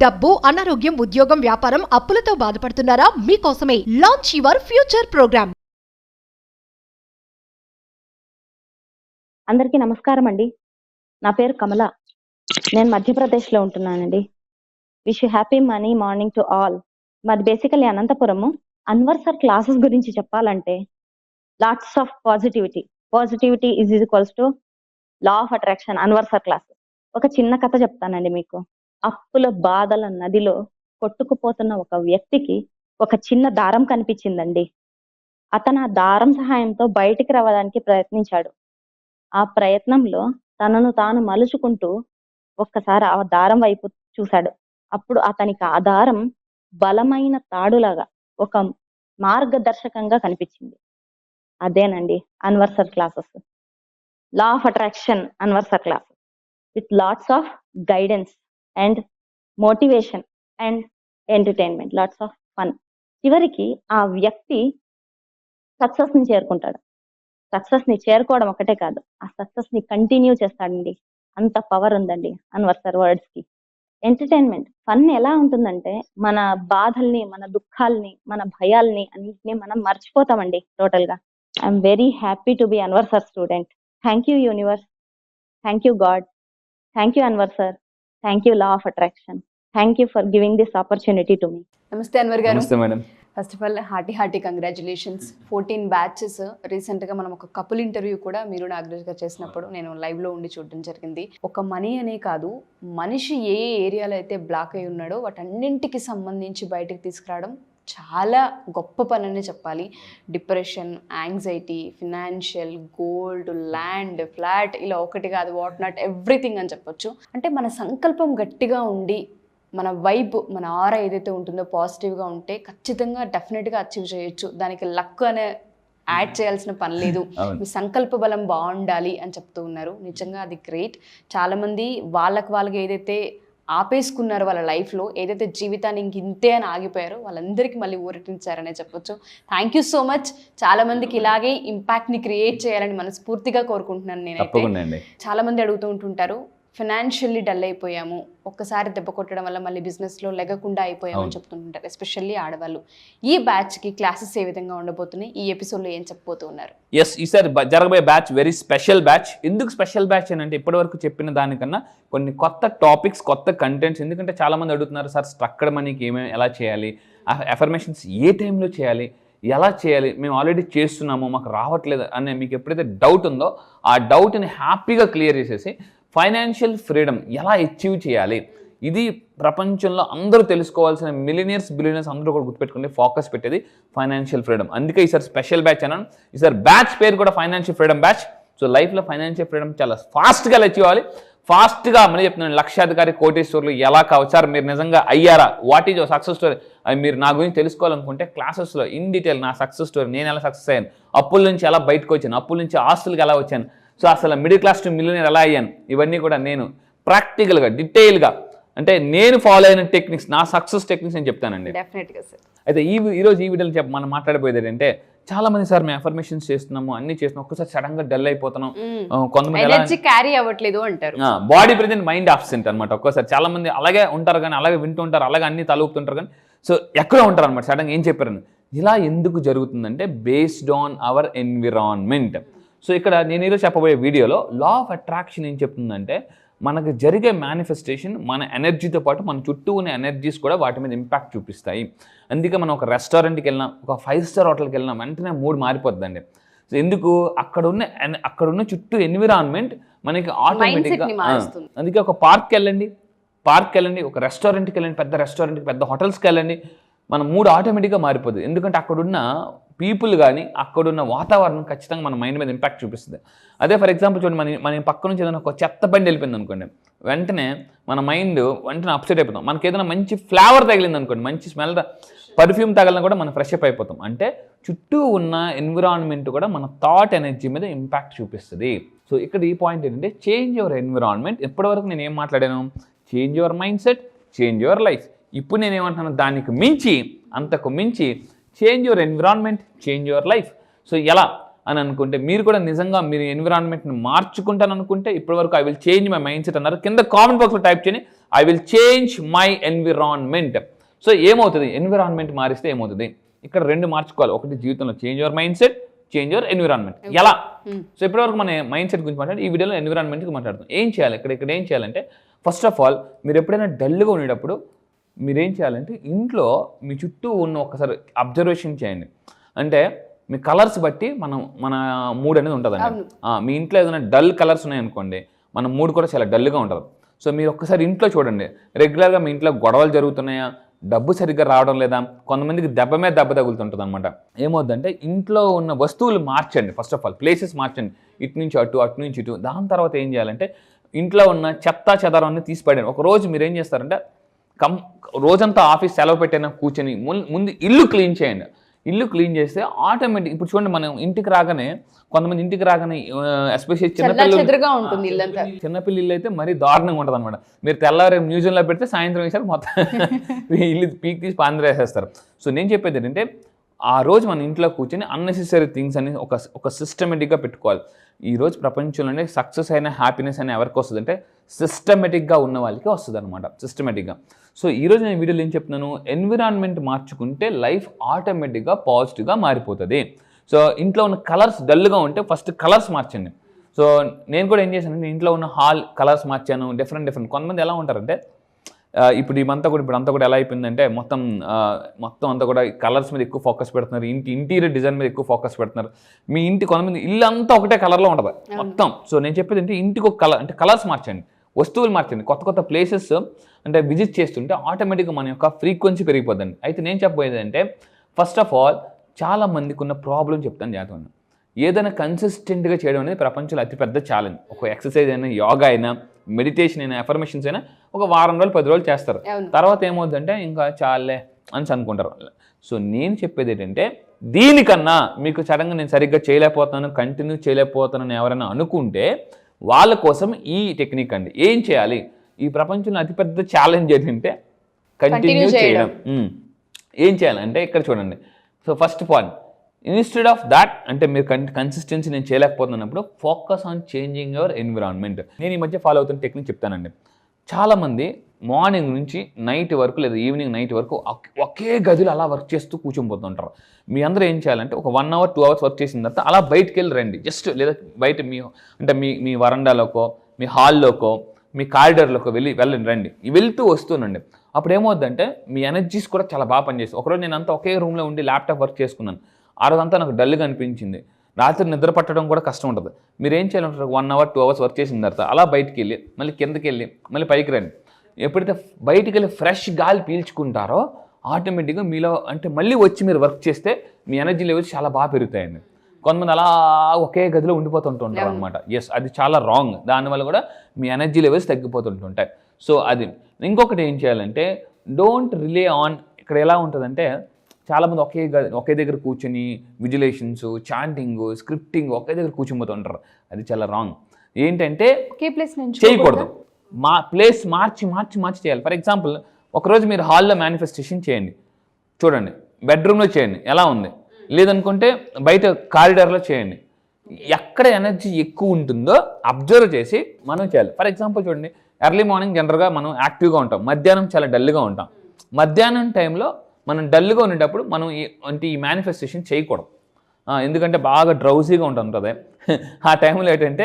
డబ్బు, అనారోగ్యం, ఉద్యోగం, వ్యాపారం, అప్పులతో బాధపడుతున్నారా? మీకోసమే లాంచ్ యువర్ ఫ్యూచర్ ప్రోగ్రామ్. అందరికీ నమస్కారం అండి. నా పేరు కమల. నేను మధ్యప్రదేశ్లో ఉంటున్నానండి. Wish you happy money morning to all. మాది basically Anantapuram. Anwar sir classes గురించి చెప్పాలంటే lots of positivity. Positivity is equals to law of attraction. Anwar sir classes. ఒక చిన్న కథ చెప్తానండి మీకు. అప్పుల బాధల నదిలో కొట్టుకుపోతున్న ఒక వ్యక్తికి ఒక చిన్న దారం కనిపించిందండి. అతను ఆ దారం సహాయంతో బయటికి రావడానికి ప్రయత్నించాడు. ఆ ప్రయత్నంలో తనను తాను మలుచుకుంటూ ఒక్కసారి ఆ దారం వైపు చూశాడు. అప్పుడు అతనికి ఆ దారం బలమైన తాడులాగా ఒక మార్గదర్శకంగా కనిపించింది. అదేనండి Anwar sir classes. Law of attraction Anwar sir classes with lots of guidance and motivation and entertainment, lots of fun. చివరికి ఆ వ్యక్తి సక్సెస్ ని చేరుకుంటాడు. సక్సెస్ ని చేరుకోవడం ఒకటే కాదు, ఆ సక్సెస్ ని కంటిన్యూ చేస్తాడండి. అంత పవర్ ఉందండి అన్వర్ సార్ వర్డ్స్ కి. ఎంటర్టైన్మెంట్, ఫన్ ఎలా ఉంటుందంటే మన బాధల్ని, మన దుఃఖాల్ని, మన భయాల్ని అన్నింటినీ మనం మర్చిపోతామండి టోటల్ గా. I'm very happy to be Anwar sir student. Thank you universe, thank you God, thank you Anwar sir, thank you law of attraction, thank you for giving this opportunity to me. నమస్తే అన్వర్ గారు. నమస్తే madam. First of all hearty congratulations. 14 batches. రీసెంట్గా మనం ఒక couple interview కూడా మీరు నాగరాజ్ గారు చేసినప్పుడు నేను లైవ్లో ఉండి చూడడం జరిగింది. ఒక మనీ అనే కాదు, మనిషి ఏ ఏరియాలో అయితే బ్లాక్ అయి ఉన్నాడో వాటన్నింటికి సంబంధించి బయటకు తీసుకురావడం చాలా గొప్ప పని అనే చెప్పాలి. Depression, anxiety, financial, gold, land, flat, ఇలా ఒకటి కాదు, వాట్ నాట్ ఎవ్రీథింగ్ అని చెప్పొచ్చు. అంటే మన సంకల్పం గట్టిగా ఉండి మన వైబ్, మన ఆరా ఏదైతే ఉంటుందో పాజిటివ్గా ఉంటే ఖచ్చితంగా డెఫినెట్గా అచీవ్ చేయొచ్చు. దానికి లక్ అనే యాడ్ చేయాల్సిన పని లేదు. మీ సంకల్ప బలం బాగుండాలి అని చెప్తూ ఉన్నారు. నిజంగా అది గ్రేట్. చాలామంది వాళ్ళకి ఏదైతే ఆపేసుకున్నారు వాళ్ళ లైఫ్లో, ఏదైతే జీవితాన్ని ఇంతే అని ఆగిపోయారో వాళ్ళందరికీ మళ్ళీ ఊరటించారనే చెప్పొచ్చు. Thank you so much. చాలామందికి ఇలాగే ఇంపాక్ట్ని క్రియేట్ చేయాలని మనస్ఫూర్తిగా కోరుకుంటున్నాను నేనైతే. చాలామంది అడుగుతూ ఉంటుంటారు, ఫినాన్షియల్లీ డల్ అయిపోయాము, ఒక్కసారి దెబ్బ కొట్టడం వల్ల మళ్ళీ బిజినెస్లో లెగకుండా అయిపోయామని చెప్తుంటారు, ఎస్పెషల్లీ ఆడవాళ్ళు. ఈ బ్యాచ్కి క్లాసెస్ ఏ విధంగా ఉండబోతున్నాయి, ఈ ఎపిసోడ్లో ఏం చెప్పబోతూ ఉన్నారు? ఎస్, ఈసారి జరగబోయే బ్యాచ్ వెరీ స్పెషల్ బ్యాచ్. ఎందుకు స్పెషల్ బ్యాచ్ అని అంటే ఇప్పటివరకు చెప్పిన దానికన్నా కొన్ని కొత్త టాపిక్స్, కొత్త కంటెంట్స్. ఎందుకంటే చాలామంది అడుగుతున్నారు, సార్ స్ట్రక్చర్ మనీకి ఏమేమి, ఎలా చేయాలి, అఫర్మేషన్స్ ఏ టైంలో చేయాలి, ఎలా చేయాలి, మేము ఆల్రెడీ చేస్తున్నాము మాకు రావట్లేదు అనే మీకు ఎప్పుడైతే డౌట్ ఉందో ఆ డౌట్ని హ్యాపీగా క్లియర్ చేసేసి ఫైనాన్షియల్ ఫ్రీడమ్ ఎలా అచీవ్ చేయాలి, ఇది ప్రపంచంలో అందరూ తెలుసుకోవాల్సిన మిలినియర్స్, బిలియనర్స్ అందరూ కూడా గుర్తుపెట్టుకుని ఫోకస్ పెట్టేది ఫైనాన్షియల్ ఫ్రీడమ్. అందుకే ఈసారి స్పెషల్ బ్యాచ్ అన్నాను. ఈసారి బ్యాచ్ పేరు కూడా ఫైనాన్షియల్ ఫ్రీడమ్ బ్యాచ్. సో లైఫ్లో ఫైనాన్షియల్ ఫ్రీడమ్ చాలా ఫాస్ట్గా అచీవ్ అవ్వాలి. ఫాస్ట్గా మళ్ళీ చెప్తున్నాను, లక్షాధికారి, కోటీశ్వర్లు ఎలా కావచ్చు సార్, మీరు నిజంగా అయ్యారా, వాట్ ఈజ్ సక్సెస్ స్టోరీ, అది మీరు నా గురించి తెలుసుకోవాలనుకుంటే క్లాసెస్లో ఇన్ డీటెయిల్ నా సక్సెస్ స్టోరీ, నేను ఎలా సక్సెస్ అయ్యాను, అప్పుల నుంచి ఎలా బయటకు వచ్చాను, అప్పుల నుంచి ఆస్తులకు ఎలా వచ్చాను, సో అసలు మిడిల్ క్లాస్ టు మిలియనర్ ఎలా అయ్యాను, ఇవన్నీ కూడా నేను ప్రాక్టికల్గా డీటెయిల్గా అంటే నేను ఫాలో అయిన టెక్నిక్స్, నా సక్సెస్ టెక్నిక్స్ నేను చెప్తానండి. డెఫినెట్గా సార్. అయితే ఈరోజు ఈ వీడియోలో మనం మాట్లాడబోయేది ఏంటంటే, చాలా మంది సార్ మేము అఫర్మేషన్స్ చేస్తున్నాము, అన్ని చేస్తున్నాం, ఒక్కసారి సడన్ గా డల్ అయిపోతున్నాం, కొంతమంది క్యారీ అవ్వట్లేదు అంటారు, బాడీ ప్రెజెంట్ మైండ్ ఆబ్సెంట్ అనమాట. ఒక్కోసారి చాలా మంది అలాగే ఉంటారు, కానీ అలాగే వింటుంటారు, అలాగే అన్ని తలూపుతుంటారు, కానీ సో ఎక్కడో ఉంటారు అనమాట. సడన్గా ఏం చెప్పారని, ఇలా ఎందుకు జరుగుతుందంటే based on hour environment. So ఇక్కడ నేను ఈరోజు చెప్పబోయే వీడియోలో లా ఆఫ్ అట్రాక్షన్ ఏం చెప్తుందంటే, మనకు జరిగే మేనిఫెస్టేషన్ మన ఎనర్జీతో పాటు మన చుట్టూ ఉన్న ఎనర్జీస్ కూడా వాటి మీద ఇంపాక్ట్ చూపిస్తాయి. అందుకే మనం ఒక రెస్టారెంట్కి వెళ్ళినా, ఒక 5 స్టార్ హోటల్కి వెళ్ళినా వెంటనే మూడ్ మారిపోద్దండి. సో ఎందుకు, అక్కడున్న చుట్టూ ఎన్విరాన్మెంట్ మనకి ఆటోమేటిక్గా. అందుకే ఒక పార్క్కి వెళ్ళండి, ఒక రెస్టారెంట్కి వెళ్ళండి, పెద్ద రెస్టారెంట్కి, పెద్ద హోటల్స్కి వెళ్ళండి, మన మూడ్ ఆటోమేటిక్గా మారిపోతుంది. ఎందుకంటే అక్కడున్న పీపుల్ కానీ అక్కడున్న వాతావరణం ఖచ్చితంగా మన మైండ్ మీద ఇంపాక్ట్ చూపిస్తుంది. అదే ఫర్ ఎగ్జాంపుల్ చూడండి, మన పక్క నుంచి ఏదైనా ఒక చెత్త బండి వెళ్ళిపోయింది అనుకోండి, వెంటనే మన మైండ్ వెంటనే అప్సెట్ అయిపోతాం. మనకి ఏదైనా మంచి ఫ్లేవర్ తగిలింది అనుకోండి, మంచి స్మెల్, పర్ఫ్యూమ్ తగిలినా కూడా మనం ఫ్రెష్ అప్ అయిపోతాం. అంటే చుట్టూ ఉన్న ఎన్విరాన్మెంట్ కూడా మన థాట్ ఎనర్జీ మీద ఇంపాక్ట్ చూపిస్తుంది. సో ఇక్కడ ఈ పాయింట్ ఏంటంటే, చేంజ్ యువర్ ఎన్విరాన్మెంట్. ఎప్పటివరకు నేను ఏం మాట్లాడాను, change your mind set, change your life. ఇప్పుడు నేనేమంటున్నాను, దానికి మించి, అంతకు మించి change your environment, change your life. So ఎలా అని అనుకుంటే, మీరు కూడా నిజంగా మీరు ఎన్విరాన్మెంట్ని మార్చుకుంటాను అనుకుంటే, ఇప్పటివరకు I will change my mind set అన్నారు, కింద కామెంట్ బాక్స్లో టైప్ చేయండి. I will change my environment. So ఏమవుతుంది, ఎన్విరాన్మెంట్ మారిస్తే ఏమవుతుంది, ఇక్కడ 2 మార్చుకోవాలి. ఒకటి జీవితంలో change your mind set, change your environment. ఎలా? సో ఇప్పటివరకు మన మైండ్ సెట్ గురించి మాట్లాడి ఈ వీడియోలో ఎన్విరాన్మెంట్ గురించి మాట్లాడుతాం. ఏం చేయాలి ఇక్కడ ఏం చేయాలంటే, ఫస్ట్ ఆఫ్ ఆల్ మీరు ఎప్పుడైనా డల్గా ఉండేటప్పుడు మీరు ఏం చేయాలంటే ఇంట్లో మీ చుట్టూ ఉన్న ఒకసారి అబ్జర్వేషన్ చేయండి. అంటే మీ కలర్స్ బట్టి మన మూడ్ అనేది ఉంటుందండి. మీ ఇంట్లో ఏదైనా డల్ కలర్స్ ఉన్నాయనుకోండి, మన మూడ్ కూడా చాలా డల్గా ఉంటుంది. సో మీరు ఒక్కసారి ఇంట్లో చూడండి, రెగ్యులర్గా మీ ఇంట్లో గొడవలు జరుగుతున్నాయా, డబ్బు సరిగ్గా రావడం లేదా, కొంతమందికి దెబ్బ మీద దెబ్బ తగులుతుంటుంది అనమాట. ఏమవుద్దంటే ఇంట్లో ఉన్న వస్తువులు మార్చండి. ఫస్ట్ ఆఫ్ ఆల్ ప్లేసెస్ మార్చండి, ఇటు నుంచి అటు, అటు నుంచి ఇటు. దాని తర్వాత ఏం చేయాలంటే ఇంట్లో ఉన్న చెత్త చెదారాన్ని తీసిపడండి. ఒక రోజు మీరు ఏం చేస్తారంటే రోజంతా ఆఫీస్ సెలవు పెట్టైనా కూర్చొని ముందు ఇల్లు క్లీన్ చేయండి. ఇల్లు క్లీన్ చేస్తే ఆటోమేటిక్, ఇప్పుడు చూడండి మనం ఇంటికి రాగానే కొంతమంది ఎస్పెషల్లీ చిన్నపిల్లలు అయితే మరీ దారుణంగా ఉంటుంది అనమాట. మీరు తెల్లారి మ్యూజియంలో పెడితే సాయంత్రం వేసారు మొత్తం ఇల్లు పీక్ తీసి పాందిరేసేస్తారు. సో నేను చెప్పేది ఏంటంటే ఆ రోజు మన ఇంట్లో కూర్చొని అన్నెసెసరీ థింగ్స్ అని ఒక సిస్టమేటిక్గా పెట్టుకోవాలి. ఈరోజు ప్రపంచంలోనే సక్సెస్ అయినా హ్యాపీనెస్ అయినా ఎవరికి వస్తుంది అంటే సిస్టమేటిక్గా ఉన్న వాళ్ళకి వస్తుంది అనమాట, సిస్టమేటిక్గా. సో ఈరోజు నేను వీడియోలో ఏం చెప్తున్నాను, ఎన్విరాన్మెంట్ మార్చుకుంటే లైఫ్ ఆటోమేటిక్గా పాజిటివ్గా మారిపోతుంది. సో ఇంట్లో ఉన్న కలర్స్ డల్గా ఉంటే ఫస్ట్ కలర్స్ మార్చండి. సో నేను కూడా ఏం చేశాను, ఇంట్లో ఉన్న హాల్ కలర్స్ మార్చాను, డిఫరెంట్. కొంతమంది ఎలా ఉంటారంటే ఇప్పుడు అంతా కూడా ఎలా అయిపోయిందంటే మొత్తం అంతా కూడా కలర్స్ మీద ఎక్కువ ఫోకస్ పెడుతున్నారు, ఇంటీరియర్ డిజైన్ మీద ఎక్కువ ఫోకస్ పెడుతున్నారు. మీ కొంతమంది ఇల్లు అంతా ఒకటే కలర్లో ఉంటుంది మొత్తం. సో నేను చెప్పేది అంటే ఇంటికి ఒక కలర్, అంటే కలర్స్ మార్చండి, వస్తువులు మార్చండి, కొత్త ప్లేసెస్ అంటే విజిట్ చేస్తుంటే ఆటోమేటిక్గా మన యొక్క ఫ్రీక్వెన్సీ పెరిగిపోద్దండి. అయితే నేను చెప్పబోయేది అంటే ఫస్ట్ ఆఫ్ ఆల్ చాలా మందికి ఉన్న ప్రాబ్లం చెప్తాను జాగ్రత్తగా. ఏదైనా కన్సిస్టెంట్గా చేయడం అనేది ప్రపంచంలో అతిపెద్ద ఛాలెంజ్. ఒక ఎక్సర్సైజ్ అయినా, యోగా అయినా, మెడిటేషన్ అయినా, అఫర్మేషన్స్ అయినా ఒక వారం రోజులు 10 రోజులు చేస్తారు. తర్వాత ఏమవుతుందంటే ఇంకా చాలే అని అనుకుంటారు. సో నేను చెప్పేది ఏంటంటే దీనికన్నా మీకు సడన్గా నేను సరిగ్గా చేయలేకపోతాను, కంటిన్యూ చేయలేకపోతానని ఎవరైనా అనుకుంటే వాళ్ళ కోసం ఈ టెక్నిక్ అండి. ఏం చేయాలి, ఈ ప్రపంచంలో అతిపెద్ద ఛాలెంజ్ ఏంటంటే కంటిన్యూ చేయడం. ఏం చేయాలంటే ఇక్కడ చూడండి. So first point, instead of that అంటే మీరు కన్సిస్టెన్సీ నేను చేయలేకపోతున్నప్పుడు focus on changing your environment. నేను ఈ మధ్య ఫాలో అవుతున్న టెక్నిక్ చెప్తానండి. చాలామంది మార్నింగ్ నుంచి నైట్ వరకు లేదా ఈవినింగ్ నైట్ వరకు ఒకే గదిలో అలా వర్క్ చేస్తూ కూర్చొనిపోతుంటారు. మీ అందరూ ఏం చేయాలంటే ఒక 1 hour 2 hours వర్క్ చేసిన తర్వాత అలా బయటికి వెళ్ళి రండి. జస్ట్ లేదా బయట మీ వరండాలోకో, మీ హాల్లోకో, మీ కారిడార్లోకి వెళ్ళండి రండి. వెళ్తూ వస్తూనండి. అప్పుడు ఏమవుద్దంటే మీ ఎనర్జీస్ కూడా చాలా బాగా పనిచేస్తాయి. ఒకరోజు నేను అంతా ఒకే రూమ్లో ఉండి ల్యాప్టాప్ వర్క్ చేసుకున్నాను. ఆ రోజంతా నాకు డల్గా అనిపించింది. రాత్రి నిద్ర పట్టడం కూడా కష్టం ఉంటుంది. మీరు ఏం చేయాలంటారు, 1 hour 2 hours వర్క్ చేసిన తర్వాత అలా బయటికి వెళ్ళి మళ్ళీ కిందకి వెళ్ళి మళ్ళీ పైకి రండి. ఎప్పుడైతే బయటికి వెళ్ళి ఫ్రెష్ గాలి పీల్చుకుంటారో ఆటోమేటిక్గా మీలో అంటే మళ్ళీ వచ్చి మీరు వర్క్ చేస్తే మీ ఎనర్జీ లెవెల్స్ చాలా బాగా పెరుగుతాయండి. కొంతమంది అలా ఒకే గదిలో ఉండిపోతుంటుంటారు అనమాట. ఎస్, అది చాలా రాంగ్. దానివల్ల కూడా మీ ఎనర్జీ లెవెల్స్ తగ్గిపోతుంటుంటాయి. సో అది. ఇంకొకటి ఏం చేయాలంటే డోంట్ రిలే ఆన్, ఇక్కడ ఎలా ఉంటుందంటే చాలామంది ఒకే దగ్గర కూర్చొని విజులేషన్స్, చాంటింగ్, స్క్రిప్టింగ్ ఒకే దగ్గర కూర్చొనిపోతుంటారు. అది చాలా రాంగ్. ఏంటంటే చేయకూడదు. ప్లేస్ మార్చి చేయాలి. ఫర్ ఎగ్జాంపుల్ ఒకరోజు మీరు హాల్లో మేనిఫెస్టేషన్ చేయండి, చూడండి. బెడ్రూమ్లో చేయండి, ఎలా ఉంది. లేదనుకుంటే బయట కారిడార్లో చేయండి. ఎక్కడ ఎనర్జీ ఎక్కువ ఉంటుందో అబ్జర్వ్ చేసి మనం చేయాలి. ఫర్ ఎగ్జాంపుల్ చూడండి, ఎర్లీ మార్నింగ్ జనరల్గా మనం యాక్టివ్గా ఉంటాం, మధ్యాహ్నం చాలా డల్గా ఉంటాం. మధ్యాహ్నం టైంలో మనం డల్గా ఉండేటప్పుడు మనం ఈ మేనిఫెస్టేషన్ చేయకూడదు. ఎందుకంటే బాగా డ్రౌజీగా ఉంటుంది. ఆ టైంలో ఏంటంటే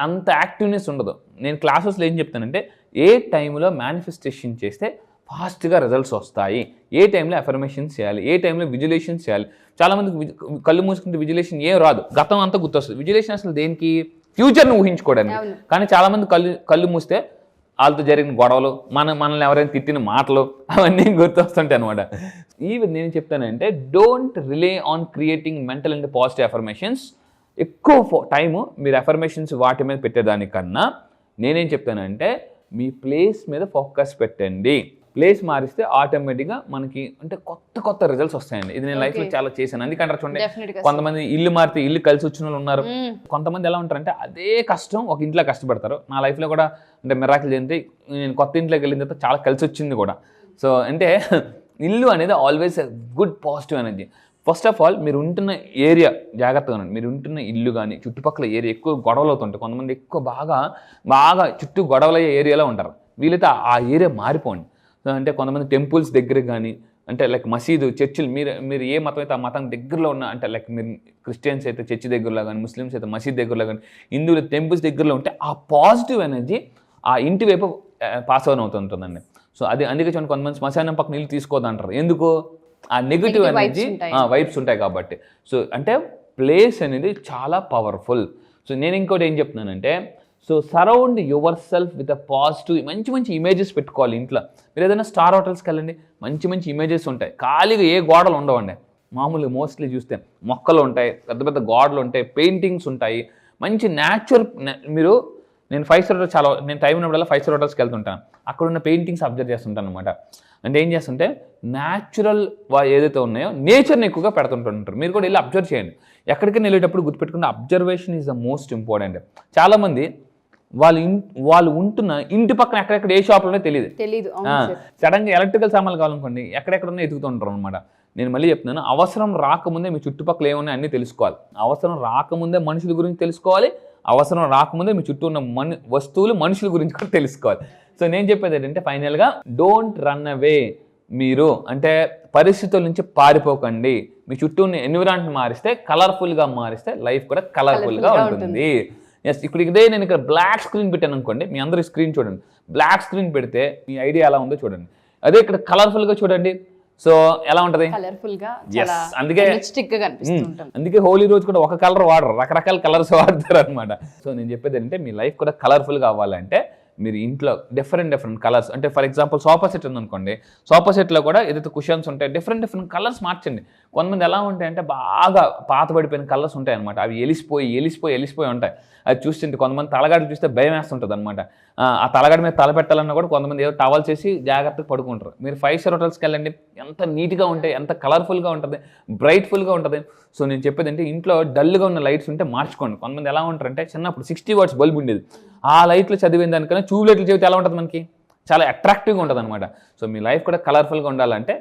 అంత యాక్టివ్నెస్ ఉండదు. నేను క్లాసెస్లో ఏం చెప్తానంటే ఏ టైంలో మేనిఫెస్టేషన్ చేస్తే ఫాస్ట్గా రిజల్ట్స్ వస్తాయి, ఏ టైంలో అఫర్మేషన్స్ చేయాలి, ఏ టైంలో విజులేషన్స్ చేయాలి. చాలామందికి కళ్ళు మూసుకుంటే విజులేషన్ ఏం రాదు, గతం అంతా గుర్తొస్తుంది. విజులేషన్ అసలు దేనికి, ఫ్యూచర్ని ఊహించుకోవడానికి. కానీ చాలామంది కళ్ళు మూస్తే వాళ్ళతో జరిగిన గొడవలు, మనల్ని ఎవరైనా తిట్టిన మాటలు అవన్నీ గుర్తొస్తుంటాయి అనమాట. ఈవెన్ నేను చెప్తానంటే don't relay on creating mental and positive affirmations. ఎక్కువ టైము మీరు అఫర్మేషన్స్ వాటి మీద పెట్టేదానికన్నా నేనేం చెప్తానంటే మీ ప్లేస్ మీద ఫోకస్ పెట్టండి. ప్లేస్ మారిస్తే ఆటోమేటిక్గా మనకి అంటే కొత్త రిజల్ట్స్ వస్తాయండి. ఇది నేను లైఫ్లో చాలా చేశాను. అందుకంటే చూడండి, కొంతమంది ఇల్లు మారితే ఇల్లు కలిసి వచ్చిన వాళ్ళు ఉన్నారు. కొంతమంది ఎలా ఉంటారంటే అదే కష్టం ఒక ఇంట్లో కష్టపడతారు. నా లైఫ్లో కూడా అంటే మిరాకిల్ జరిగితే నేను కొత్త ఇంట్లోకి వెళ్ళిన తర్వాత చాలా కలిసి వచ్చింది కూడా. సో అంటే ఇల్లు అనేది always good positive energy. First of all మీరు ఉంటున్న ఏరియా జాగ్రత్తగా ఉండండి. మీరు ఉంటున్న ఇల్లు కానీ చుట్టుపక్కల ఏరియా ఎక్కువ గొడవలు అవుతుంటాయి. కొంతమంది ఎక్కువ బాగా చుట్టూ గొడవలయ్యే ఏరియాలో ఉంటారు. వీలైతే ఆ ఏరియా మారిపోండి. అంటే కొంతమంది టెంపుల్స్ దగ్గర కానీ, అంటే లైక్ మసీదు, చర్చిలు, మీరు ఏ మతం అయితే ఆ మతం దగ్గరలో ఉన్న, అంటే లైక్ మీరు క్రిస్టియన్స్ అయితే చర్చి దగ్గరలో కానీ, ముస్లిమ్స్ అయితే మసీద్ దగ్గరలో కానీ, హిందువులు టెంపుల్స్ దగ్గరలో ఉంటే ఆ పాజిటివ్ ఎనర్జీ ఆ ఇంటి వైపు పాస్ ఆన్ అవుతుంటుందండి. సో అందుకే చూడండి కొంతమంది శ్మశానం పక్కన నీళ్ళు తీసుకోవద్దంటారు. ఎందుకు? ఆ నెగిటివ్ ఎనర్జీ వైబ్స్ ఉంటాయి కాబట్టి. సో అంటే ప్లేస్ అనేది చాలా పవర్ఫుల్. సో నేను ఇంకోటి ఏం చెప్తున్నానంటే, so surround your self with a positive, మంచి మంచి ఇమేజెస్ పెట్టుకోవాలి ఇంట్లో. మీరు ఏదైనా స్టార్ హోటల్స్కి వెళ్ళండి, మంచి మంచి ఇమేజెస్ ఉంటాయి, ఖాళీగా ఏ గోడలు ఉండవండి. మామూలుగా మోస్ట్లీ చూస్తే మొక్కలు ఉంటాయి, పెద్ద పెద్ద గోడలు ఉంటాయి, పెయింటింగ్స్ ఉంటాయి, మంచి న్యాచురల్. నేను 5 స్టార్ హోటల్ నేను టైం ఉన్నప్పుడల్లా 5 స్టార్ హోటల్స్కి వెళ్తుంటాను. అక్కడ ఉన్న పెయింటింగ్స్ అబ్జర్వ్ చేస్తుంటాను అనమాట. అంటే ఏం చేస్తుంటే న్యాచురల్ ఏదైతే ఉన్నాయో నేచర్ని ఎక్కువగా పెడుతుంటుంటారు. మీరు కూడా వెళ్ళి అబ్జర్వ్ చేయండి. ఎక్కడికైనా వెళ్ళేటప్పుడు గుర్తుపెట్టుకుంటే observation is the most important. చాలామంది వాళ్ళు ఉంటున్న ఇంటి పక్కన ఎక్కడెక్కడ ఏ షాప్లోనే తెలియదు. సడన్గా ఎలక్ట్రికల్ సామాన్లు కావాలనుకోండి, ఎక్కడెక్కడన్నా ఎదుగుతుంటారు అనమాట. నేను మళ్ళీ చెప్తున్నాను, అవసరం రాకముందే మీ చుట్టుపక్కల ఏమున్నాయి అన్నీ తెలుసుకోవాలి. అవసరం రాకముందే మనుషుల గురించి తెలుసుకోవాలి. అవసరం రాకముందే మీ చుట్టూ ఉన్న వస్తువులు, మనుషుల గురించి కూడా తెలుసుకోవాలి. సో నేను చెప్పేది ఏంటంటే ఫైనల్గా, డోంట్ రన్ అవే. మీరు అంటే పరిస్థితుల నుంచి పారిపోకండి. మీ చుట్టూ ఉన్న ఎన్విరాన్మెంట్ మారిస్తే, కలర్ఫుల్గా మారిస్తే లైఫ్ కూడా కలర్ఫుల్గా ఉంటుంది. ఎస్, ఇప్పుడు ఇదే నేను ఇక్కడ బ్లాక్ స్క్రీన్ పెట్టాను అనుకోండి, మీ అందరి స్క్రీన్ చూడండి. బ్లాక్ స్క్రీన్ పెడితే మీ ఐడియా ఎలా ఉందో చూడండి. అదే ఇక్కడ కలర్ఫుల్గా చూడండి, సో ఎలా ఉంటది? అందుకే హోలీ రోజు కూడా ఒక కలర్ వాడరు, రకరకాల కలర్స్ వాడతారు అనమాట. సో నేను చెప్పేది ఏంటంటే, మీ లైఫ్ కూడా కలర్ఫుల్గా అవ్వాలంటే మీరు ఇంట్లో డిఫరెంట్ కలర్స్, అంటే ఫర్ ఎగ్జాంపుల్ సోఫా సెట్ ఉందనుకోండి, సోఫా సెట్లో కూడా ఏదైతే కుషన్స్ ఉంటాయి, డిఫరెంట్ కలర్స్ మార్చండి. కొంతమంది ఎలా ఉంటాయంటే బాగా పాతబడిపోయిన కలర్స్ ఉంటాయి అనమాట. అవి ఎలిసిపోయి ఉంటాయి. అది చూస్తుంటే కొంతమంది తలగాడు చూస్తే భయం వేస్తుంటుంది అనమాట. ఆ తలగాడి మీద తల పెట్టాలన్నా కూడా కొంతమంది ఏదో టవల్ చేసి జాగ్రత్తగా పడుకుంటారు. మీరు 5 స్టార్ హోటల్స్కి వెళ్ళండి, ఎంత నీట్గా ఉంటాయి, ఎంత కలర్ఫుల్గా ఉంటుంది, బ్రైట్ఫుల్గా ఉంటుంది. సో నేను చెప్పేది అంటే, ఇంట్లో డల్గా ఉన్న లైట్స్ ఉంటే మార్చుకోండి. కొంతమంది ఎలా ఉంటారంటే, చిన్నప్పుడు 60 వాట్స్ బల్బ్ ఉండేది, ఆ లైట్లు చదివిన దానికన్నా ట్యూబ్ లైట్లు చదివితే ఎలా ఉంటుంది, మనకి చాలా అట్రాక్టివ్గా ఉంటుంది అనమాట. సో మీ లైఫ్ కూడా కలర్ఫుల్గా ఉండాలంటే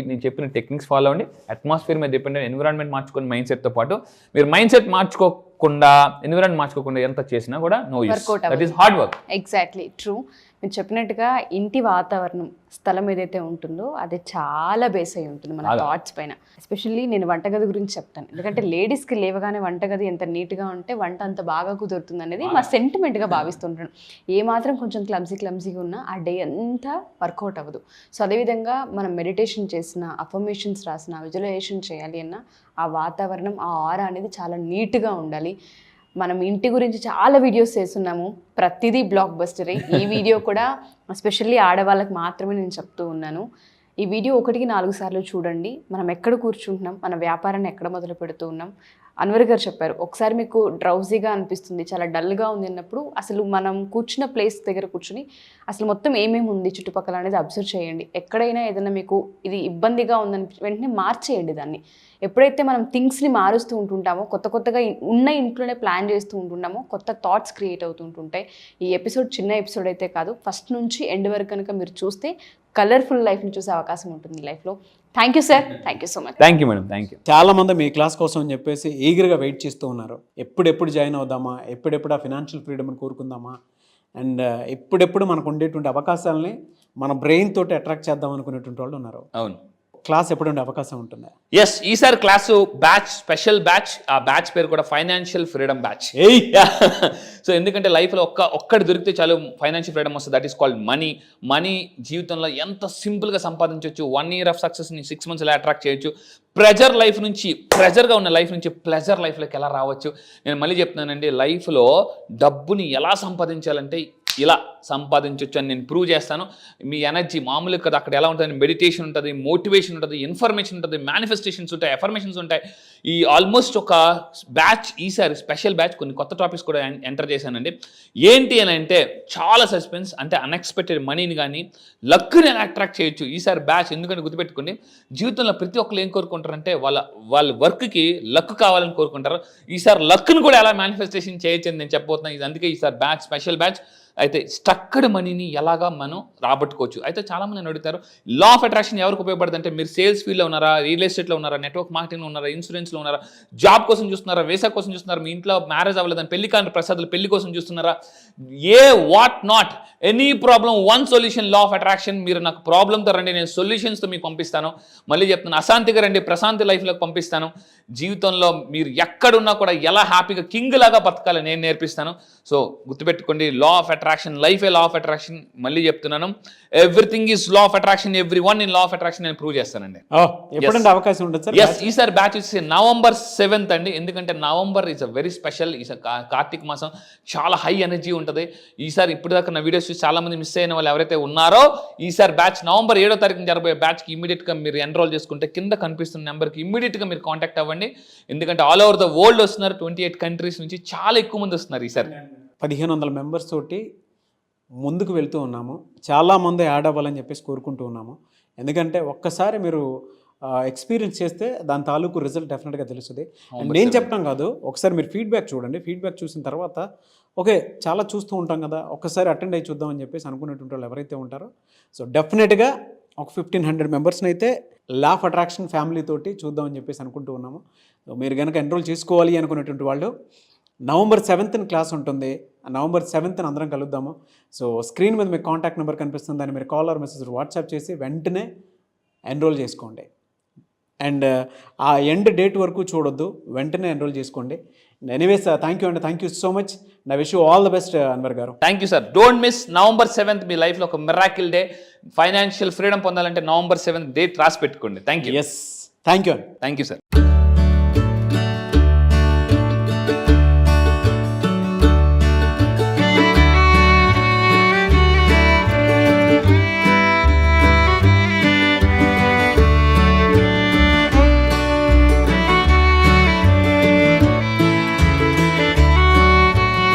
నేను చెప్పిన టెక్నిక్స్ ఫాలో అవ్వండి. అట్మాస్ఫియర్ మీద డిపెండ్ అయిన ఎన్విరాన్మెంట్ మార్చుకొని మైండ్ సెట్తో పాటు, మీరు మైండ్ సెట్ మార్చుకోకుండా, ఎన్విరాన్మెంట్ మార్చుకోకుండా ఎంత చేసినా కూడా no use. That is hard work. Exactly true. మీరు చెప్పినట్టుగా ఇంటి వాతావరణం, స్థలం ఏదైతే ఉంటుందో అది చాలా బేస్ అయి ఉంటుంది మన థాట్స్ పైన. ఎస్పెషల్లీ నేను వంటగది గురించి చెప్తాను, ఎందుకంటే లేడీస్కి లేవగానే వంటగది ఎంత నీట్గా ఉంటే వంట అంత బాగా కుదురుతుంది అనేది మా సెంటిమెంట్గా భావిస్తుంటాను. ఏమాత్రం కొంచెం క్లమ్జీగా ఉన్నా ఆ డే అంతా వర్కౌట్ అవ్వదు. సో అదేవిధంగా మనం మెడిటేషన్ చేసిన, అఫర్మేషన్స్ రాసిన, విజువలైజేషన్ చేయాలి అన్న ఆ వాతావరణం, ఆ ఆరా అనేది చాలా నీట్గా ఉండాలి. మనం ఇంటి గురించి చాలా వీడియోస్ చేస్తున్నాము, ప్రతిదీ బ్లాక్ బస్టరే. ఈ వీడియో కూడా ఎస్పెషల్లీ ఆడవాళ్ళకి మాత్రమే నేను చెప్తూ ఉన్నాను. ఈ వీడియో 1కి 4 సార్లు చూడండి. మనం ఎక్కడ కూర్చుంటున్నాం, మన వ్యాపారాన్ని ఎక్కడ మొదలు పెడుతూ ఉన్నాం. అన్వర్ గారు చెప్పారు, ఒకసారి మీకు డ్రౌజీగా అనిపిస్తుంది, చాలా డల్గా ఉంది అన్నప్పుడు అసలు మనం కూర్చున్న ప్లేస్ దగ్గర కూర్చుని అసలు మొత్తం ఏమేమి ఉంది చుట్టుపక్కల అనేది అబ్జర్వ్ చేయండి. ఎక్కడైనా ఏదైనా మీకు ఇది ఇబ్బందిగా ఉందని వెంటనే మార్చేయండి దాన్ని. ఎప్పుడైతే మనం థింగ్స్ని మారుస్తూ ఉంటుంటామో, కొత్తగా ఉన్న ఇంట్లోనే ప్లాన్ చేస్తూ ఉంటుంటామో, కొత్త థాట్స్ క్రియేట్ అవుతుంటుంటాయి. ఈ ఎపిసోడ్ చిన్న ఎపిసోడ్ అయితే కాదు, ఫస్ట్ నుంచి ఎండ్ వరకు కనుక మీరు చూస్తే కలర్ఫుల్ లైఫ్ని చూసే అవకాశం ఉంటుంది లైఫ్లో. Thank you sir, thank you so much. Thank you madam, thank you. చాలా మంది మీ క్లాస్ కోసం అని చెప్పేసి ఈగర్గా వెయిట్ చేస్తూ ఉన్నారు. ఎప్పుడెప్పుడు జాయిన్ అవుదామా, ఎప్పుడెప్పుడు ఆ ఫినాన్షియల్ ఫ్రీడమ్ని కోరుకుందామా, అండ్ ఎప్పుడెప్పుడు మనకు ఉండేటువంటి అవకాశాలని మన బ్రెయిన్ తోటి అట్రాక్ట్ చేద్దాం అనుకునేటువంటి వాళ్ళు ఉన్నారు. అవును. క్లాస్ ఎప్పుడు ఉండే అవకాశం ఉంటుంది? ఎస్, ఈసారి క్లాసు బ్యాచ్, స్పెషల్ బ్యాచ్. ఆ బ్యాచ్ పేరు కూడా ఫైనాన్షియల్ ఫ్రీడమ్ బ్యాచ్. సో ఎందుకంటే లైఫ్లో ఒక్కటి దొరికితే చాలు ఫైనాన్షియల్ ఫ్రీడమ్ వస్తుంది. దట్ ఈస్ కాల్డ్ మనీ జీవితంలో ఎంత సింపుల్గా సంపాదించవచ్చు. 1 year ఆఫ్ సక్సెస్ని 6 months ఎలా అట్రాక్ట్ చేయొచ్చు. ప్రెజర్గా ఉన్న లైఫ్ నుంచి ప్లెజర్ లైఫ్లోకి ఎలా రావచ్చు. నేను మళ్ళీ చెప్తున్నానండి, లైఫ్లో డబ్బుని ఎలా సంపాదించాలంటే ఇలా సంపాదించవచ్చు అని నేను ప్రూవ్ చేస్తాను. మీ ఎనర్జీ మామూలుగా కదా, అక్కడ ఎలా ఉంటుంది, మెడిటేషన్ ఉంటుంది, మోటివేషన్ ఉంటుంది, ఇన్ఫర్మేషన్ ఉంటుంది, మేనిఫెస్టేషన్స్ ఉంటాయి, ఎఫర్మేషన్స్ ఉంటాయి. ఈ ఆల్మోస్ట్ ఒక బ్యాచ్, ఈసారి స్పెషల్ బ్యాచ్, కొన్ని కొత్త టాపిక్స్ కూడా ఎంటర్ చేశానండి. ఏంటి అని అంటే చాలా సస్పెన్స్, అంటే అన్ఎక్స్పెక్టెడ్ మనీని కానీ లక్ని ఎలా అట్రాక్ట్ చేయొచ్చు ఈసారి బ్యాచ్. ఎందుకంటే గుర్తుపెట్టుకోండి, జీవితంలో ప్రతి ఒక్కరు ఏం కోరుకుంటారంటే వాళ్ళ వర్క్కి లక్ కావాలని కోరుకుంటారు. ఈసారి లక్ను కూడా ఎలా మేనిఫెస్టేషన్ చేయొచ్చు అని నేను చెప్పబోతున్నాను. అందుకే ఈసారి బ్యాచ్, స్పెషల్ బ్యాచ్. అయితే స్ట్రక్డ్ మనీని ఎలాగా మనం రాబట్టుకోవచ్చు. అయితే చాలామంది నన్ను అడుగుతారు లా ఆఫ్ అట్రాక్షన్ ఎవరికి ఉపయోగపడుతుంది అంటే, మీరు సేల్స్ ఫీల్డ్లో ఉన్నారా, రియల్ ఎస్టేట్లో ఉన్నారా, నెట్వర్క్ మార్కెటింగ్లో ఉన్నారా, ఇన్సూరెన్స్లో ఉన్నారా, జాబ్ కోసం చూస్తున్నారా, వీసా కోసం చూస్తున్నారా, మీ ఇంట్లో మ్యారేజ్ అవ్వలేదని పెళ్లి కాని ప్రసాదాలు పెళ్లి కోసం చూస్తున్నారా, what not any problem, one solution law of attraction. మీరు నాకు ప్రాబ్లంతో రండి, నేను సొల్యూషన్స్తో మీకు పంపిస్తాను. మళ్ళీ చెప్తున్నాను, అశాంతిగా రండి, ప్రశాంతి లైఫ్లోకి పంపిస్తాను. జీవితంలో మీరు ఎక్కడున్నా కూడా ఎలా హ్యాపీగా కింగ్ లాగా బతకాలి నేను నేర్పిస్తాను. సో గుర్తుపెట్టుకోండి, లా of attraction, life A law of attraction. మళ్ళీ చెప్తున్నాను, everything is law of attraction, every one in law of attraction నేను ప్రూవ్ చేస్తానండి. ఎప్పుడంటే అవకాశం ఉంటుంది సార్? ఎస్, ఈసారి బ్యాచ్ వచ్చేసి November 7th అండి. ఎందుకంటే November is a very special. ఈ కార్తీక మాసం చాలా హై ఎనర్జీ ఉంటుంది. ఈసారి ఇప్పుడు దాకా నా వీడియోస్ చూసి చాలా మంది మిస్ అయిన వాళ్ళు ఎవరైతే ఉన్నారో, ఈసారి బ్యాచ్ November 7వ తారీఖున జరగబోయే బ్యాచ్కి ఇమీడియట్గా మీరు ఎన్రోల్ చేసుకుంటే కింద కనిపిస్తున్న నెంబర్కి ఇమీడియట్గా మీరు కాంటాక్ట్ అవ్వండి. ఎందుకంటే ఆల్ ఓవర్ ద వరల్డ్ వస్తున్నారు, 28 కంట్రీస్ నుంచి చాలా ఎక్కువ మంది వస్తున్నారు ఈసారి. 1500 మెంబర్స్ తోటి ముందుకు వెళ్తూ ఉన్నాము. చాలామంది యాడ్ అవ్వాలని చెప్పేసి కోరుకుంటూ ఉన్నాము. ఎందుకంటే ఒక్కసారి మీరు ఎక్స్పీరియన్స్ చేస్తే దాని తాలూకు రిజల్ట్ డెఫినెట్గా తెలుస్తుంది. నేను చెప్పడం కాదు, ఒకసారి మీరు ఫీడ్బ్యాక్ చూడండి. ఫీడ్బ్యాక్ చూసిన తర్వాత ఓకే చాలా చూస్తూ ఉంటాం కదా, ఒక్కసారి అటెండ్ అయ్యి చూద్దామని చెప్పేసి అనుకునేటువంటి వాళ్ళు ఎవరైతే ఉంటారో, సో డెఫినెట్గా ఒక 1500 మెంబర్స్ని అయితే లా ఆఫ్ అట్రాక్షన్ ఫ్యామిలీ తోటి చూద్దామని చెప్పేసి అనుకుంటూ ఉన్నాము. సో మీరు కనుక ఎన్రోల్ చేసుకోవాలి అనుకునేటువంటి వాళ్ళు November 7th క్లాస్ ఉంటుంది. November 7th అందరం కలుద్దాము. సో స్క్రీన్ మీద మీకు కాంటాక్ట్ నెంబర్ కనిపిస్తుంది, దాన్ని మీరు కాల్ ఆర్ మెసేజ్ వాట్సాప్ చేసి వెంటనే ఎన్రోల్ చేసుకోండి. అండ్ ఆ ఎండ్ డేట్ వరకు చూడొద్దు, వెంటనే ఎన్రోల్ చేసుకోండి. ఎనీవేస్ థ్యాంక్ యూ అండి, థ్యాంక్ యూ సో మచ్. నా wish you all the best Anwar garu. Thank you sir. Don't miss November 7th మీ లైఫ్లో ఒక మిరాకిల్ డే. ఫైనాన్షియల్ ఫ్రీడమ్ పొందాలంటే November 7th డేట్ రాసి పెట్టుకోండి. Thank you. Yes, thank you అండి. Thank you sir.